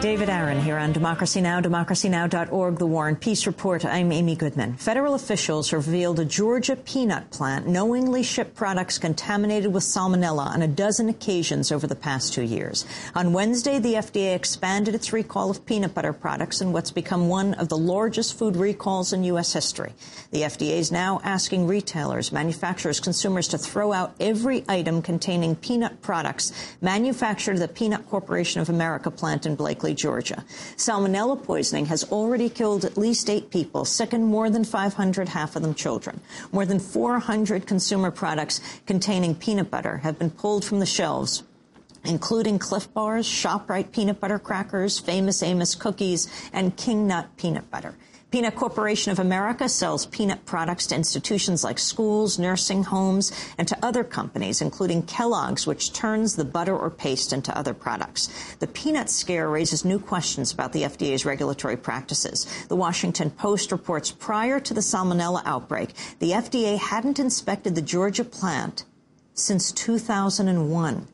David Aaron here on Democracy Now!, democracynow.org, The War and Peace Report. I'm Amy Goodman. Federal officials revealed a Georgia peanut plant knowingly shipped products contaminated with salmonella on a dozen occasions over the past 2 years. On Wednesday, the FDA expanded its recall of peanut butter products in what's become one of the largest food recalls in U.S. history. The FDA is now asking retailers, manufacturers, consumers to throw out every item containing peanut products manufactured at the Peanut Corporation of America plant in Blakely, Georgia. Salmonella poisoning has already killed at least 8 people, sickened more than 500, half of them children. More than 400 consumer products containing peanut butter have been pulled from the shelves, including Cliff Bars, ShopRite peanut butter crackers, Famous Amos cookies, and King Nut peanut butter. Peanut Corporation of America sells peanut products to institutions like schools, nursing homes, and to other companies, including Kellogg's, which turns the butter or paste into other products. The peanut scare raises new questions about the FDA's regulatory practices. The Washington Post reports prior to the salmonella outbreak, the FDA hadn't inspected the Georgia plant since 2001.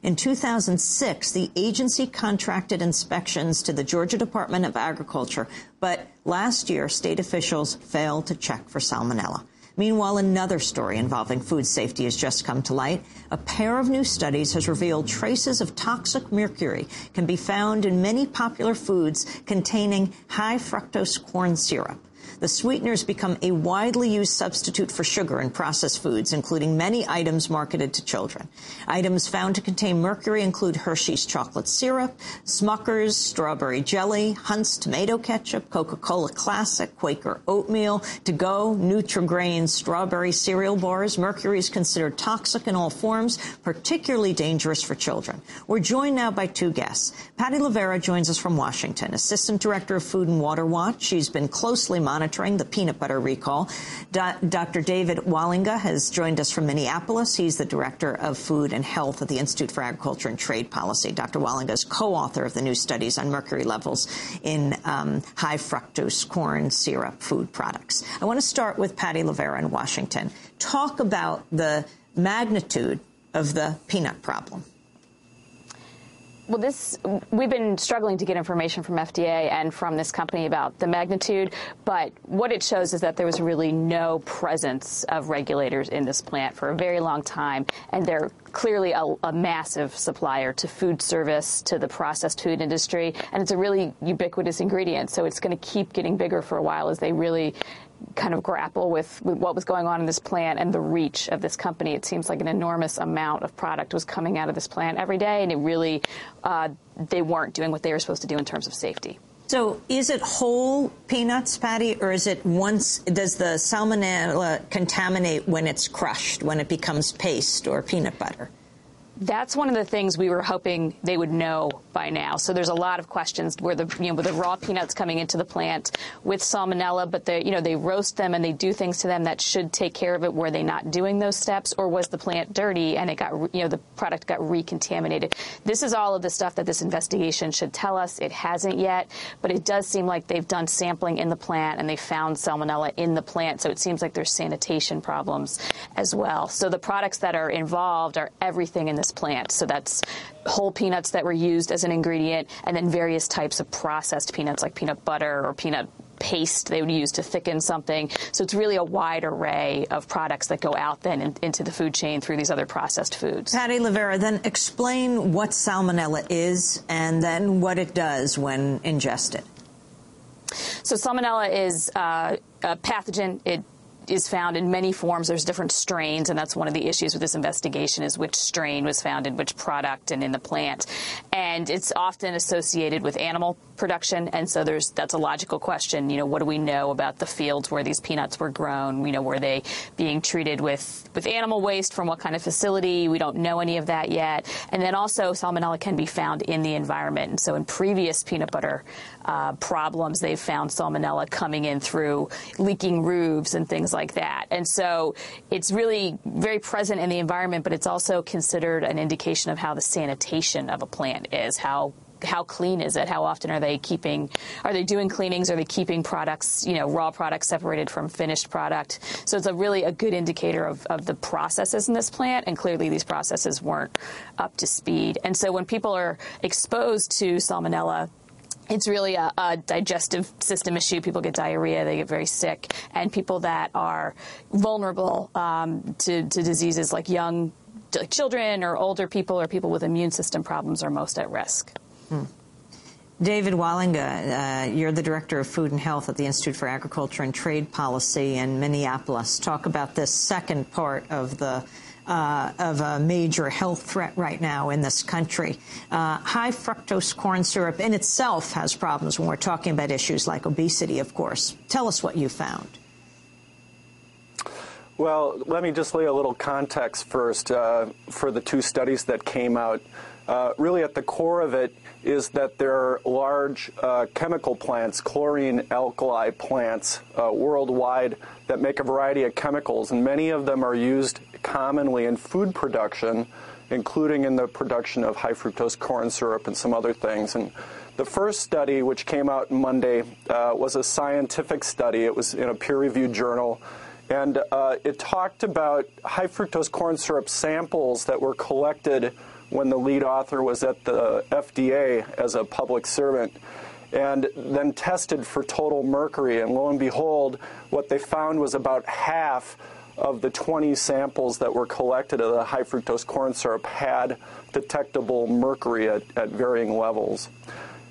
In 2006, the agency contracted inspections to the Georgia Department of Agriculture, but last year, state officials failed to check for salmonella. Meanwhile, another story involving food safety has just come to light. A pair of new studies has revealed traces of toxic mercury can be found in many popular foods containing high-fructose corn syrup. The sweeteners become a widely used substitute for sugar in processed foods, including many items marketed to children. Items found to contain mercury include Hershey's chocolate syrup, Smucker's strawberry jelly, Hunt's tomato ketchup, Coca-Cola Classic, Quaker oatmeal, To-Go, Nutri-Grain strawberry cereal bars. Mercury is considered toxic in all forms, particularly dangerous for children. We're joined now by 2 guests. Patty Lavera joins us from Washington, Assistant Director of Food and Water Watch. She's been closely monitoring the peanut butter recall. Dr. David Wallinga has joined us from Minneapolis. He's the Director of Food and Health at the Institute for Agriculture and Trade Policy. Dr. Wallinga is co-author of the new studies on mercury levels in high-fructose corn syrup food products. I want to start with Patty Lavera in Washington. Talk about the magnitude of the peanut problem. Well, we've been struggling to get information from FDA and from this company about the magnitude, but what it shows is that there was really no presence of regulators in this plant for a very long time, and they're clearly a massive supplier to food service, to the processed food industry, and it's a really ubiquitous ingredient, so it's going to keep getting bigger for a while as they really kind of grapple with what was going on in this plant and the reach of this company. It seems like an enormous amount of product was coming out of this plant every day, and it really, they weren't doing what they were supposed to do in terms of safety. So is it whole peanuts, Patty, or is it does the salmonella contaminate when it's crushed, when it becomes paste or peanut butter? That's one of the things we were hoping they would know by now. So there's a lot of questions where with the raw peanuts coming into the plant with salmonella, but they roast them and they do things to them that should take care of it. Were they not doing those steps, or was the plant dirty and it got the product got recontaminated? This is all of the stuff that this investigation should tell us. It hasn't yet, but it does seem like they've done sampling in the plant and they found salmonella in the plant. So it seems like there's sanitation problems as well. So the products that are involved are everything in this plant. So that's whole peanuts that were used as an ingredient, and then various types of processed peanuts like peanut butter or peanut paste they would use to thicken something. So it's really a wide array of products that go out then into the food chain through these other processed foods. Patty Lavera, then explain what salmonella is and then what it does when ingested. So salmonella is a pathogen. It is found in many forms. There's different strains, and that's one of the issues with this investigation is which strain was found in which product and in the plant. And it's often associated with animal production, and so that's a logical question. What do we know about the fields where these peanuts were grown? Were they being treated with animal waste from what kind of facility? We don't know any of that yet. And then also salmonella can be found in the environment. And so in previous peanut butter problems, they've found salmonella coming in through leaking roofs and things like that. And so it's really very present in the environment, but it's also considered an indication of how the sanitation of a plant is, how clean is it? How often are they doing cleanings? Are they keeping products, raw products separated from finished product? So it's a good indicator of the processes in this plant, and clearly these processes weren't up to speed. And so when people are exposed to salmonella It's really a digestive system issue. People get diarrhea, they get very sick, and people that are vulnerable to diseases like young children or older people or people with immune system problems are most at risk. David Wallinga, you're the Director of Food and Health at the Institute for Agriculture and Trade Policy in Minneapolis. Talk about this second part of a major health threat right now in this country. High fructose corn syrup in itself has problems when we're talking about issues like obesity, of course. Tell us what you found. Well, let me just lay a little context first for the two studies that came out. Really at the core of it is that there are large chemical plants, chlorine alkali plants worldwide that make a variety of chemicals, and many of them are used commonly in food production, including in the production of high fructose corn syrup and some other things. And the first study, which came out Monday, was a scientific study. It was in a peer-reviewed journal, and it talked about high fructose corn syrup samples that were collected when the lead author was at the FDA as a public servant, and then tested for total mercury. And lo and behold, what they found was about half of the 20 samples that were collected of the high fructose corn syrup had detectable mercury at varying levels.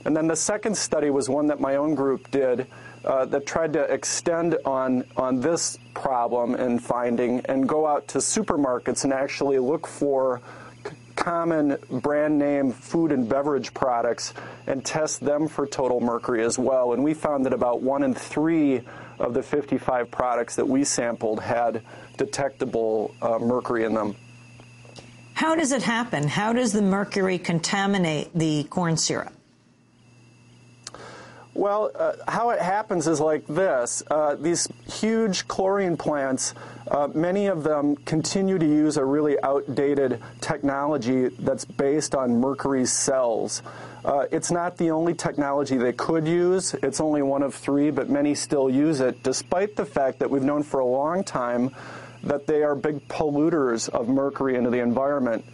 And then the second study was one that my own group did that tried to extend on this problem and finding and go out to supermarkets and actually look for common brand name food and beverage products and test them for total mercury as well. And we found that about 1 in 3 of the 55 products that we sampled had detectable mercury in them. How does it happen? How does the mercury contaminate the corn syrup? Well, how it happens is like this. These huge chlorine plants, many of them continue to use a really outdated technology that's based on mercury cells. It's not the only technology they could use. It's only one of 3, but many still use it, despite the fact that we've known for a long time that they are big polluters of mercury into the environment.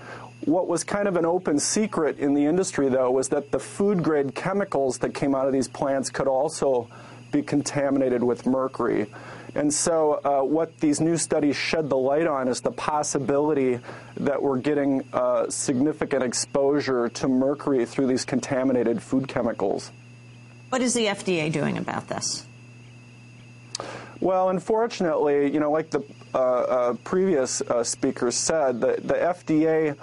What was kind of an open secret in the industry, though, was that the food-grade chemicals that came out of these plants could also be contaminated with mercury. And so what these new studies shed the light on is the possibility that we're getting significant exposure to mercury through these contaminated food chemicals. What is the FDA doing about this? Well, unfortunately, you know, like the previous speaker said, the FDA's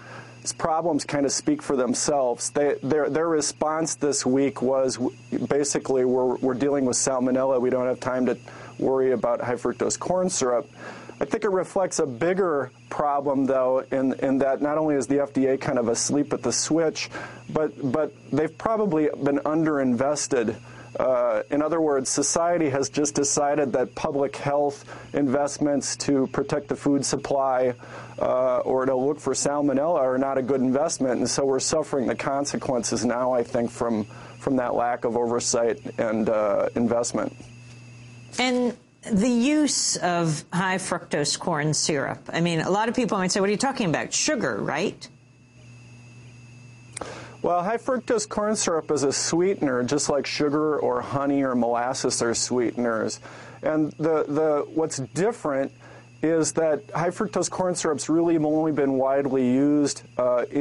problems kind of speak for themselves. Their response this week was basically we're dealing with salmonella. We don't have time to worry about high fructose corn syrup. I think it reflects a bigger problem, though, in that not only is the FDA kind of asleep at the switch, but they've probably been underinvested. In other words, society has just decided that public health investments to protect the food supply or to look for salmonella are not a good investment, and so we're suffering the consequences now, I think, from that lack of oversight and investment. And the use of high fructose corn syrup, I mean, a lot of people might say, what are you talking about? Sugar, right? Well, high fructose corn syrup is a sweetener, just like sugar or honey or molasses are sweeteners. And what's different is that high fructose corn syrup's really only been widely used